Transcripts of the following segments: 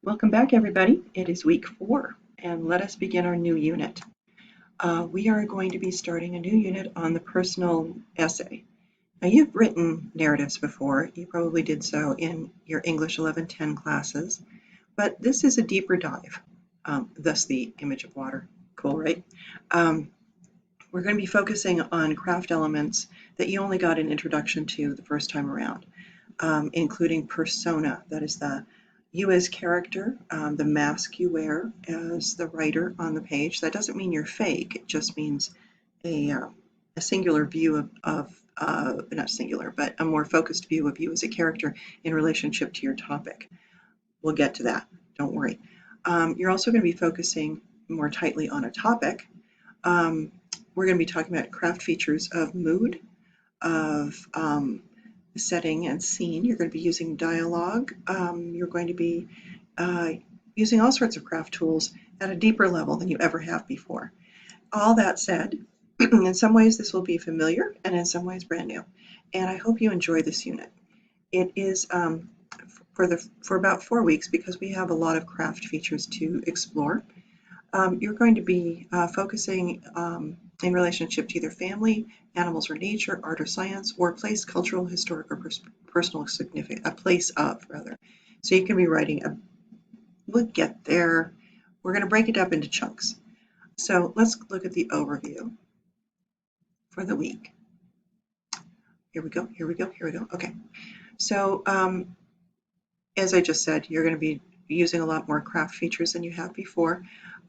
Welcome back, everybody. It is week 4, and let us begin our new unit. We are going to be starting a new unit on the personal essay. Now, you've written narratives before. You probably did so in your English 1110 classes, but this is a deeper dive, thus the image of water. Cool, right? We're going to be focusing on craft elements that you only got an introduction to the first time around, including persona, that is you as character, the mask you wear as the writer on the page. That doesn't mean you're fake. It just means a singular view of not singular, but a more focused view of you as a character in relationship to your topic. We'll get to that. Don't worry. You're also going to be focusing more tightly on a topic. We're going to be talking about craft features of mood, of setting and scene. You're going to be using dialogue. You're going to be using all sorts of craft tools at a deeper level than you ever have before. All that said, in some ways this will be familiar and in some ways brand new. And I hope you enjoy this unit. It is for about 4 weeks because we have a lot of craft features to explore. You're going to be focusing in relationship to either family, animals or nature, art or science, or place, cultural, historic, or personal significance, a place of, rather. So you can be writing we'll get there. We're going to break it up into chunks. So let's look at the overview for the week. Here we go. Okay. So as I just said, you're going to be using a lot more craft features than you have before.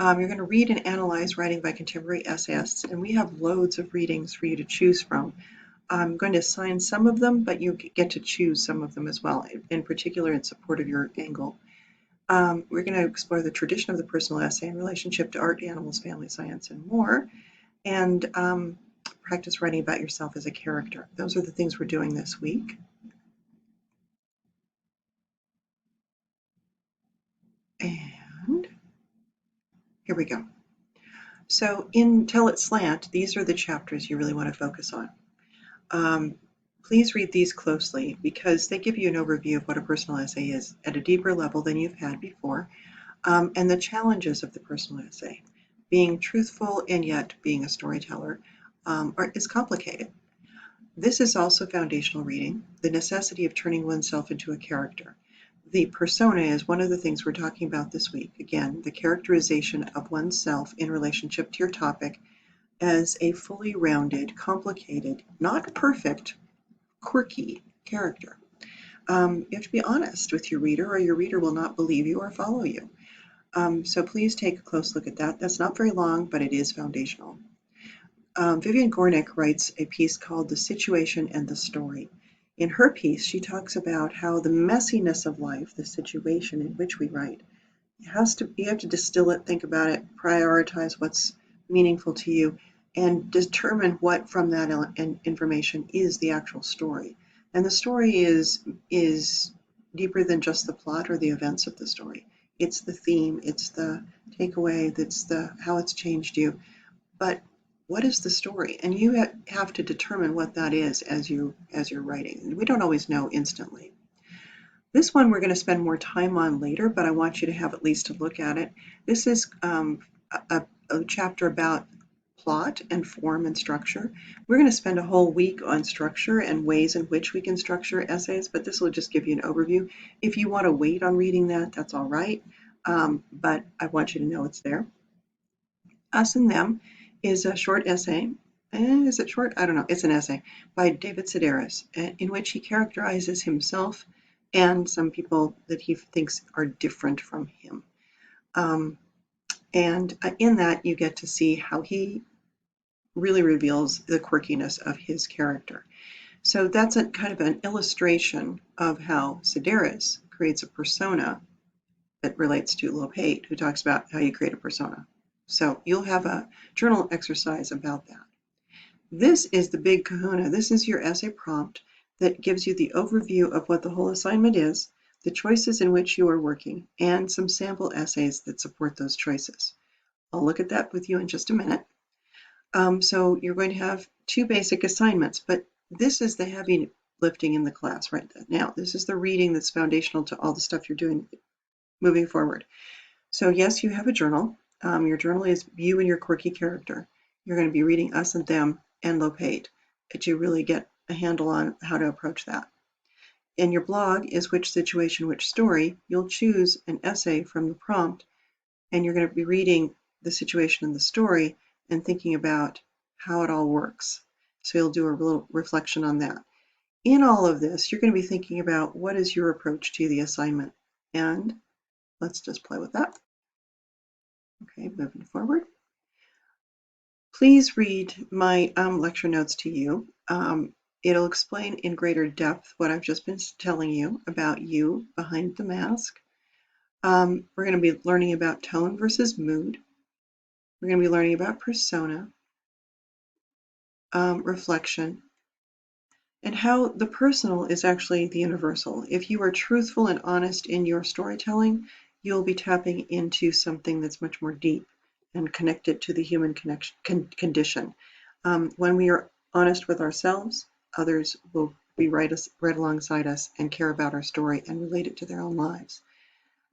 You're going to read and analyze writing by contemporary essayists, and we have loads of readings for you to choose from. I'm going to assign some of them, but you get to choose some of them as well, in particular in support of your ENGL. We're going to explore the tradition of the personal essay in relationship to art, animals, family, science, and more, and practice writing about yourself as a character. Those are the things we're doing this week. And here we go. So in Tell It Slant, these are the chapters you really want to focus on. Please read these closely because they give you an overview of what a personal essay is at a deeper level than you've had before, and the challenges of the personal essay. Being truthful and yet being a storyteller is complicated. This is also foundational reading, the necessity of turning oneself into a character. The persona is one of the things we're talking about this week. Again, the characterization of oneself in relationship to your topic as a fully rounded, complicated, not perfect, quirky character. You have to be honest with your reader or your reader will not believe you or follow you. So please take a close look at that. That's not very long, but it is foundational. Vivian Gornick writes a piece called The Situation and the Story. In her piece, she talks about how the messiness of life, the situation in which we write, you have to distill it, think about it, prioritize what's meaningful to you, and determine what from that information is the actual story. And the story is deeper than just the plot or the events of the story. It's the theme, it's the takeaway, that's how it's changed you. But what is the story? And you have to determine what that is as you're writing. We don't always know instantly. This one we're going to spend more time on later, but I want you to have at least a look at it. This is a chapter about plot and form and structure. We're going to spend a whole week on structure and ways in which we can structure essays, but this will just give you an overview. If you want to wait on reading that, that's all right, but I want you to know it's there. Us and Them is a short essay. Is it short? I don't know. It's an essay by David Sedaris in which he characterizes himself and some people that he thinks are different from him. And in that, you get to see how he really reveals the quirkiness of his character. So that's kind of an illustration of how Sedaris creates a persona that relates to Lopate, who talks about how you create a persona. So you'll have a journal exercise about that. This is the big kahuna. This is your essay prompt that gives you the overview of what the whole assignment is, the choices in which you are working, and some sample essays that support those choices. I'll look at that with you in just a minute. So you're going to have 2 basic assignments, but this is the heavy lifting in the class right now. This is the reading that's foundational to all the stuff you're doing moving forward. So yes, you have a journal. Your journal is you and your quirky character. You're going to be reading Us and Them and Lopate to really get a handle on how to approach that. In your blog is which situation, which story. You'll choose an essay from the prompt, and you're going to be reading the situation and the story and thinking about how it all works. So you'll do a little reflection on that. In all of this, you're going to be thinking about what is your approach to the assignment. And let's just play with that. Okay, moving forward. Please read my lecture notes to you. It'll explain in greater depth what I've just been telling you about you behind the mask. We're going to be learning about tone versus mood. We're going to be learning about persona, reflection, and how the personal is actually the universal. If you are truthful and honest in your storytelling, you'll be tapping into something that's much more deep and connected to the human condition. When we are honest with ourselves, others will be right alongside us and care about our story and relate it to their own lives.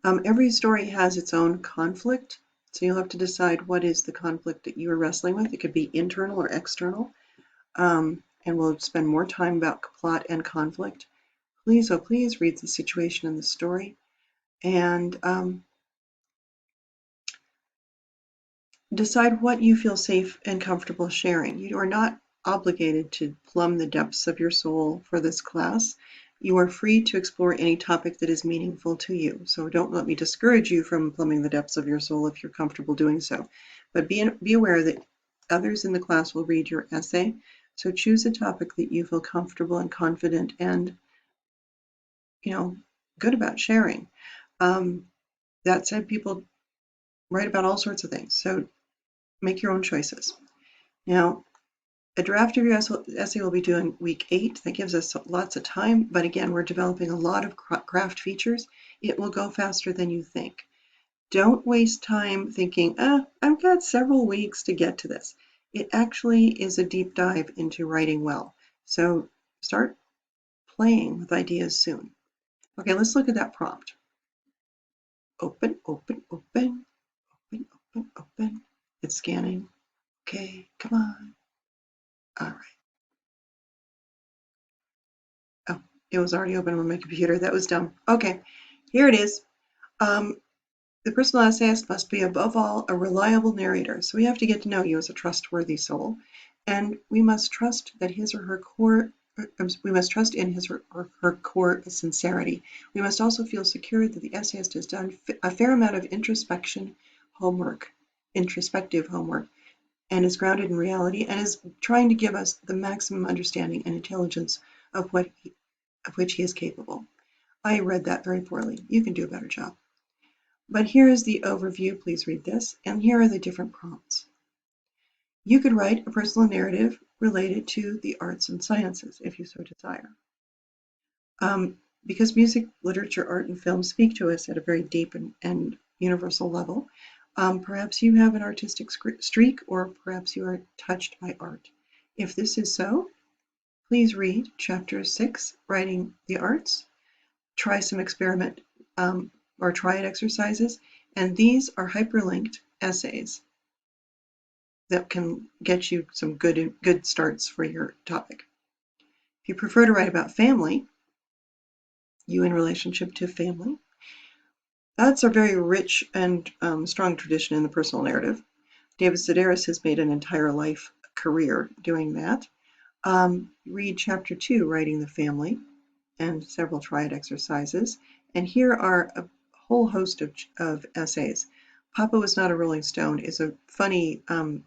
Every story has its own conflict, so you'll have to decide what is the conflict that you are wrestling with. It could be internal or external, and we'll spend more time about plot and conflict. Please, oh please, read the situation in the story, and decide what you feel safe and comfortable sharing. You are not obligated to plumb the depths of your soul for this class. You are free to explore any topic that is meaningful to you. So don't let me discourage you from plumbing the depths of your soul if you're comfortable doing so. But be aware that others in the class will read your essay. So choose a topic that you feel comfortable and confident and, good about sharing. That said, people write about all sorts of things. So make your own choices. Now, a draft of your essay will be due in week 8. That gives us lots of time, but again, we're developing a lot of craft features. It will go faster than you think. Don't waste time thinking, I've got several weeks to get to this. It actually is a deep dive into writing well. So start playing with ideas soon. Okay, let's look at that prompt. Open, open, open, open, open, open. It's scanning. Okay, come on. All right. Oh, it was already open on my computer. That was dumb. Okay, here it is. The personal essayist must be, above all, a reliable narrator. So we have to get to know you as a trustworthy soul, and we must trust that his or her core. We must trust in his or her core sincerity. We must also feel secure that the essayist has done a fair amount of introspective homework, and is grounded in reality, and is trying to give us the maximum understanding and intelligence of which he is capable. I read that very poorly. You can do a better job. But here is the overview. Please read this. And here are the different prompts. You could write a personal narrative related to the arts and sciences if you so desire. Because music, literature, art, and film speak to us at a very deep and universal level, perhaps you have an artistic streak, or perhaps you are touched by art. If this is so, please read Chapter 6, Writing the Arts. Try some experiment or try it exercises, and these are hyperlinked essays that can get you some good starts for your topic. If you prefer to write about family, you in relationship to family, that's a very rich and strong tradition in the personal narrative. David Sedaris has made an entire life career doing that. Read Chapter 2, Writing the Family, and several try it exercises. And here are a whole host of essays. Papa Was Not a Rolling Stone is a funny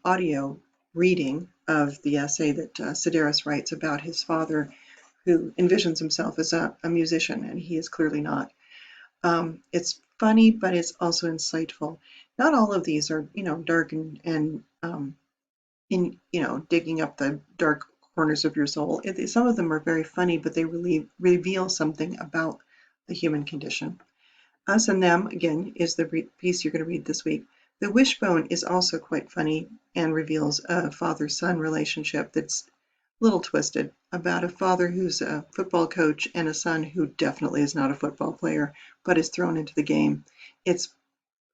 audio reading of the essay that Sedaris writes about his father, who envisions himself as a musician, and he is clearly not. It's funny, but it's also insightful. Not all of these are, dark and digging up the dark corners of your soul. Some of them are very funny, but they really reveal something about the human condition. Us and Them, again, is the piece you're going to read this week. The Wishbone is also quite funny and reveals a father-son relationship that's little twisted about a father who's a football coach and a son who definitely is not a football player, but is thrown into the game. It's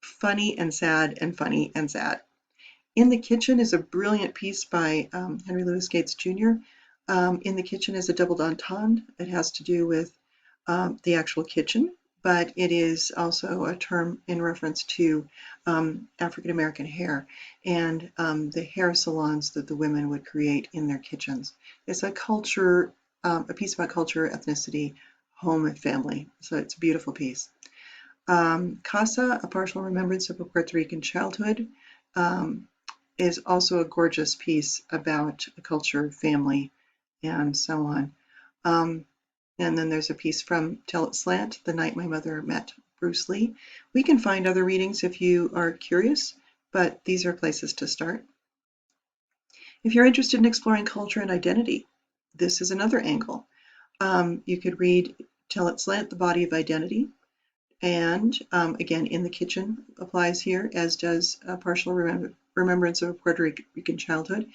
funny and sad and funny and sad. In the Kitchen is a brilliant piece by Henry Louis Gates Jr. In the Kitchen is a double entendre. It has to do with the actual kitchen, but it is also a term in reference to African American hair and the hair salons that the women would create in their kitchens. It's a culture, a piece about culture, ethnicity, home, and family. So it's a beautiful piece. Casa, A Partial Remembrance of a Puerto Rican Childhood, um, is also a gorgeous piece about a culture, family, and so on. Um, and then there's a piece from Tell It Slant, The Night My Mother Met Bruce Lee. We can find other readings if you are curious, but these are places to start. If you're interested in exploring culture and identity, this is another angle. You could read Tell It Slant, The Body of Identity, and again, In the Kitchen applies here, as does Partial Remembrance of a Puerto Rican Childhood.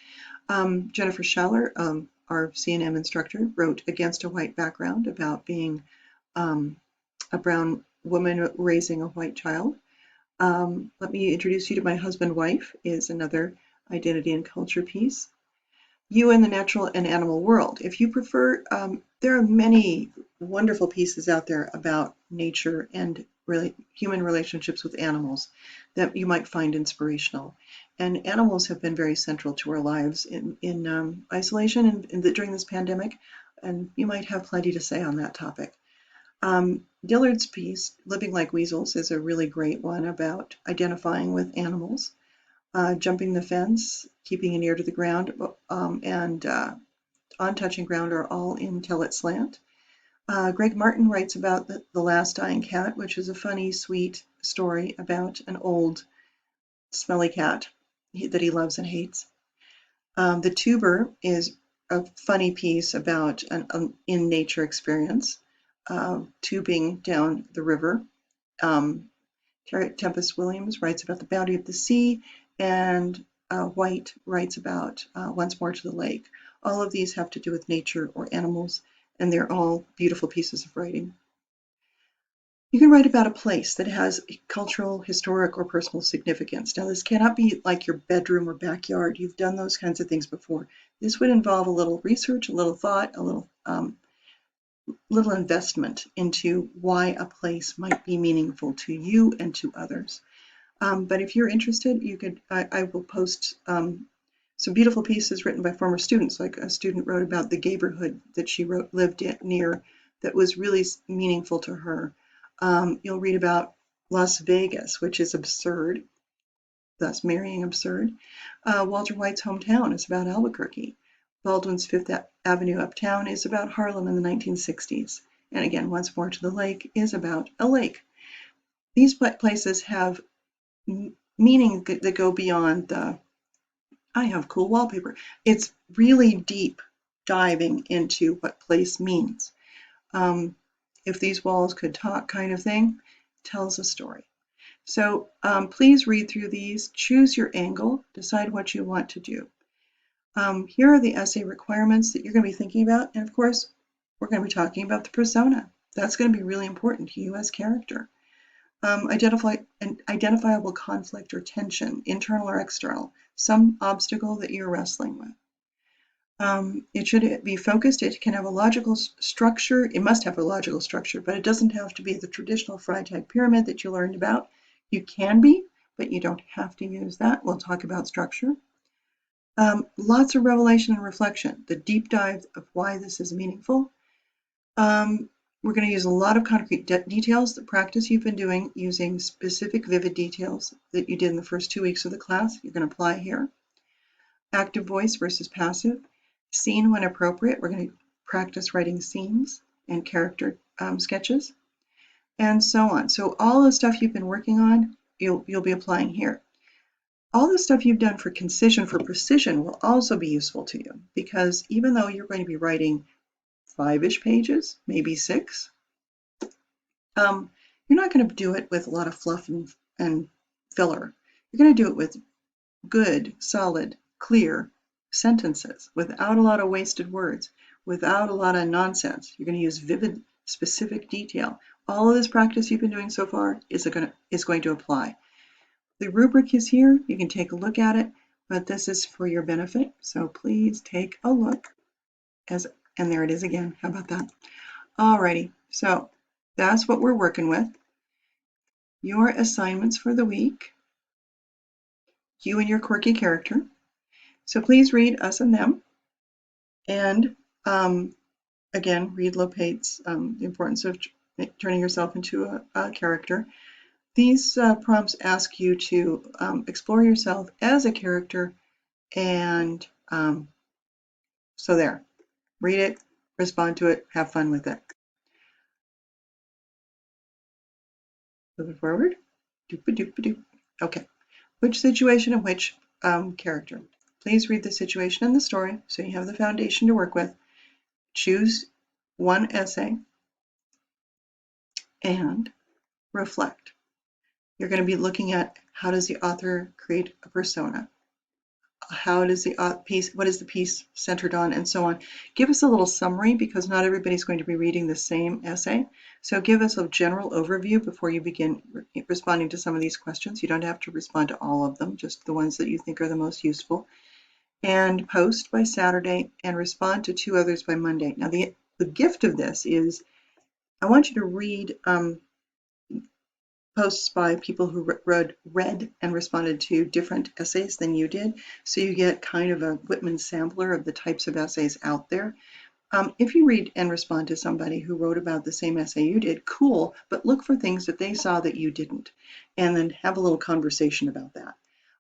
Jennifer Schaller, our C&M instructor, wrote Against a White Background about being a brown woman raising a white child. Let me introduce you to My Husband, Wife is another identity and culture piece. You in the Natural and Animal World. If you prefer, there are many wonderful pieces out there about nature and really human relationships with animals that you might find inspirational. And animals have been very central to our lives in isolation and during this pandemic, and you might have plenty to say on that topic. Dillard's piece, Living Like Weasels, is a really great one about identifying with animals. Jumping the Fence, Keeping an Ear to the Ground, and On Touching Ground are all in Tell It Slant. Greg Martin writes about the Last Dying Cat, which is a funny, sweet story about an old, smelly cat that he loves and hates. The Tuber is a funny piece about an in-nature experience, tubing down the river. Tempest Williams writes about the bounty of the sea, and White writes about Once More to the Lake. All of these have to do with nature or animals, and they're all beautiful pieces of writing. You can write about a place that has cultural, historic, or personal significance. Now, this cannot be like your bedroom or backyard. You've done those kinds of things before. This would involve a little research, a little thought, a little investment into why a place might be meaningful to you and to others. But if you're interested, I will post some beautiful pieces written by former students. Like a student wrote about the neighborhood that she lived near that was really meaningful to her. You'll read about Las Vegas, which is absurd, thus marrying absurd. Walter White's hometown is about Albuquerque. Baldwin's Fifth Avenue Uptown is about Harlem in the 1960s. And again, Once More to the Lake is about a lake. These places have meaning that go beyond the I have cool wallpaper. It's really deep diving into what place means. If these walls could talk kind of thing, tells a story. So please read through these, choose your angle, decide what you want to do. Here are the essay requirements that you're going to be thinking about. And of course, we're going to be talking about the persona. That's going to be really important to you as character. Identify an identifiable conflict or tension, internal or external, some obstacle that you're wrestling with. It should be focused. It can have a logical structure. It must have a logical structure, but it doesn't have to be the traditional Freytag pyramid that you learned about. You can be, but you don't have to use that. We'll talk about structure. Lots of revelation and reflection, the deep dive of why this is meaningful. We're going to use a lot of concrete details, the practice you've been doing using specific vivid details that you did in the first 2 weeks of the class. You're going to apply here. Active voice versus passive. Scene when appropriate. We're going to practice writing scenes and character sketches, and so on. So all the stuff you've been working on, you'll be applying here. All the stuff you've done for concision, for precision, will also be useful to you, because even though you're going to be writing 5-ish pages, maybe 6, you're not going to do it with a lot of fluff and filler. You're going to do it with good, solid, clear sentences, without a lot of wasted words, without a lot of nonsense. You're going to use vivid, specific detail. All of this practice you've been doing so far is going to apply. The rubric is here. You can take a look at it, but this is for your benefit. So please take a look. And there it is again. How about that? Alrighty. So that's what we're working with. Your assignments for the week. You and your quirky character. So please read Us and Them. And again, read Lopate's The Importance of Turning Yourself into a Character. These prompts ask you to explore yourself as a character, and so there. Read it, respond to it, have fun with it. Moving forward. Doop-a-doop-a-doop. Okay. Which situation and which character? Please read the situation and the story so you have the foundation to work with. Choose one essay and reflect. You're going to be looking at how does the author create a persona? How does the piece, what is the piece centered on, and so on. Give us a little summary because not everybody's going to be reading the same essay. So give us a general overview before you begin responding to some of these questions. You don't have to respond to all of them, just the ones that you think are the most useful. And post by Saturday and respond to 2 others by Monday. Now the gift of this is I want you to read posts by people who read and responded to different essays than you did, so you get kind of a Whitman sampler of the types of essays out there. If you read and respond to somebody who wrote about the same essay you did, cool, but look for things that they saw that you didn't, and then have a little conversation about that.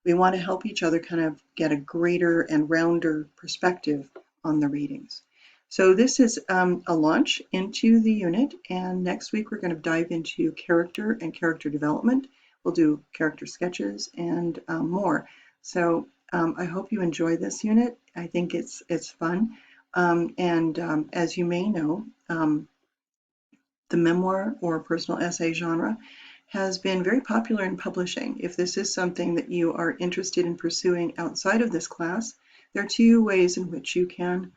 We want to help each other kind of get a greater and rounder perspective on the readings. So this is a launch into the unit, and next week we're going to dive into character and character development. We'll do character sketches and more. So I hope you enjoy this unit. I think it's fun. As you may know, the memoir or personal essay genre has been very popular in publishing. If this is something that you are interested in pursuing outside of this class, there are 2 ways in which you can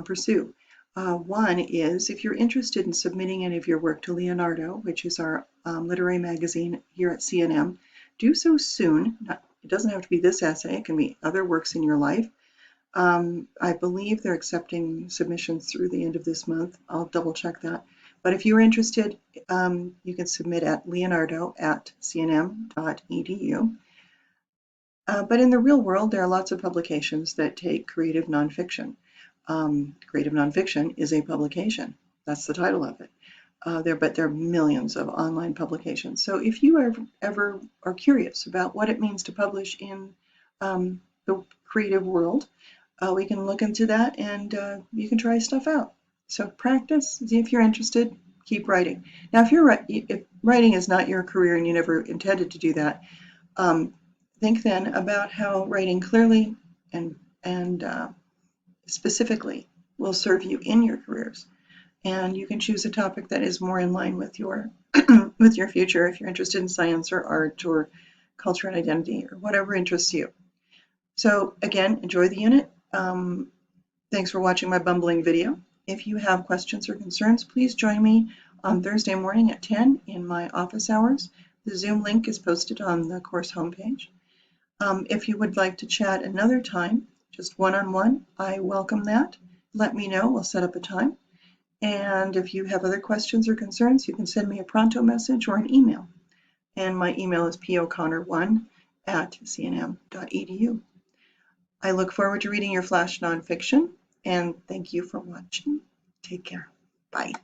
pursue. One is if you're interested in submitting any of your work to Leonardo, which is our literary magazine here at CNM, do so soon. It doesn't have to be this essay, it can be other works in your life. I believe they're accepting submissions through the end of this month. I'll double check that. But if you're interested, you can submit at leonardo@cnm.edu. But in the real world, there are lots of publications that take creative nonfiction. Creative nonfiction is a publication. That's the title of it. But there are millions of online publications. So if you ever are curious about what it means to publish in the creative world, we can look into that, and you can try stuff out. So practice, see if you're interested, keep writing. Now, if writing is not your career and you never intended to do that, think then about how writing clearly and specifically will serve you in your careers. And you can choose a topic that is more in line with your with your future if you're interested in science or art or culture and identity or whatever interests you. So again, enjoy the unit. Thanks for watching my bumbling video. If you have questions or concerns, please join me on Thursday morning at 10 in my office hours. The Zoom link is posted on the course homepage. If you would like to chat another time, just one-on-one, I welcome that. Let me know, we'll set up a time. And if you have other questions or concerns, you can send me a pronto message or an email. And my email is poconnor1@cnm.edu. I look forward to reading your flash nonfiction, and thank you for watching. Take care. Bye.